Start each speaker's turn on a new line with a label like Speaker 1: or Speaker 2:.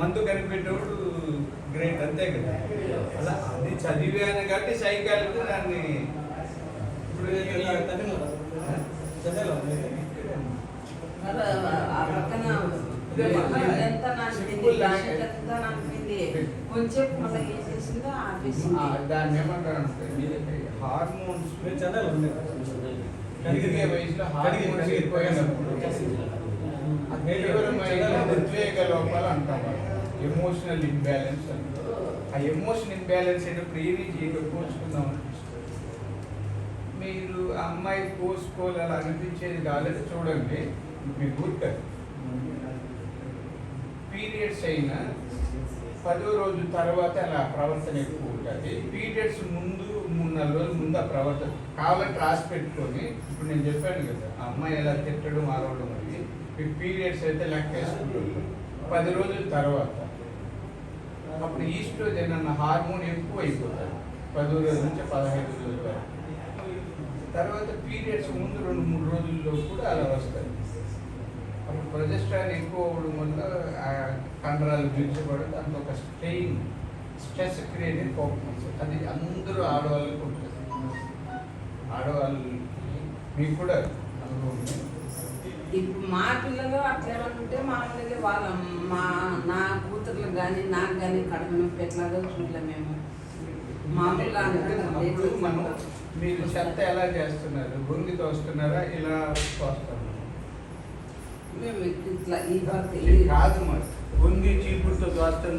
Speaker 1: మందు కనిపెట్టేవాడు గ్రేట్, అంతే కదా. అలా అది చదివాను కాబట్టి సైకాలజీ దాన్ని ఇప్పుడు
Speaker 2: దాన్ని ఏమంటారంటే హార్మోన్స్ ఎదిగే వయసులో హార్మోన్స్ ఎక్కువైనప్పుడు ఉద్వేగ లోపాలు అంటాం, ఎమోషనల్ ఇంబ్యాలెన్స్ అంటారు. ఆ ఎమోషన్ ఇంబ్యాలెన్స్ అయినప్పుడు ఏమి పోల్చుకుందాం అనిపిస్తుంది. మీరు ఆ అమ్మాయి పోసుకోవాలి అనిపించేది కాలేదు చూడండి, మీకు గుర్తుంది. పీరియడ్స్ అయినా 10వ రోజు తర్వాత అలా ప్రవర్తన ఎక్కువ ఉంటుంది. పీరియడ్స్ ముందు 3-4 రోజుల ముందు ఆ ప్రవర్తన కావాలంటే రాసి పెట్టుకొని, ఇప్పుడు నేను చెప్పాను కదా ఆ అమ్మాయి ఎలా తిట్టడం ఆరవడం అది, మీకు పీరియడ్స్ అయితే లెక్క వేసుకుంటుంది 10 రోజుల తర్వాత. అప్పుడు ఈస్ట్రోజన్ అన్న హార్మోన్ ఎక్కువ అయిపోతుంది 10వ రోజు నుంచి 15 రోజుల వరకు. తర్వాత పీరియడ్స్ ముందు 2-3 రోజుల్లో కూడా అలా వస్తుంది. అప్పుడు ప్రొజెస్ట్రాన్ ఎక్కువ అవ్వడం వల్ల కండరాలు బిగించబడదు, దాంట్లో ఒక స్ట్రెస్ క్రియేట్ కోపం వస్తుంది. అది అందరూ ఆడవాళ్ళకి ఉంటుంది. ఆడవాళ్ళు మీకు కూడా అనుభవం ఉంది.
Speaker 3: ఇప్పుడు మా పిల్లలు అట్లా ఏమంటుంటే మామూలుగా వాళ్ళ నా కూతుర్లకు కానీ నాకు కానీ కడుపు నొప్పి ఎట్లాగో చూడలే మేము మామూలుగా.
Speaker 2: మనం మీరు చెత్త ఎలా చేస్తున్నారు, గొంగి తోస్తున్నారా ఇలా తోస్తున్నారు?
Speaker 3: మేము ఇట్లా ఈ
Speaker 2: కాదు మరి గొంగి చీపుడుతో తోస్తున్నారు.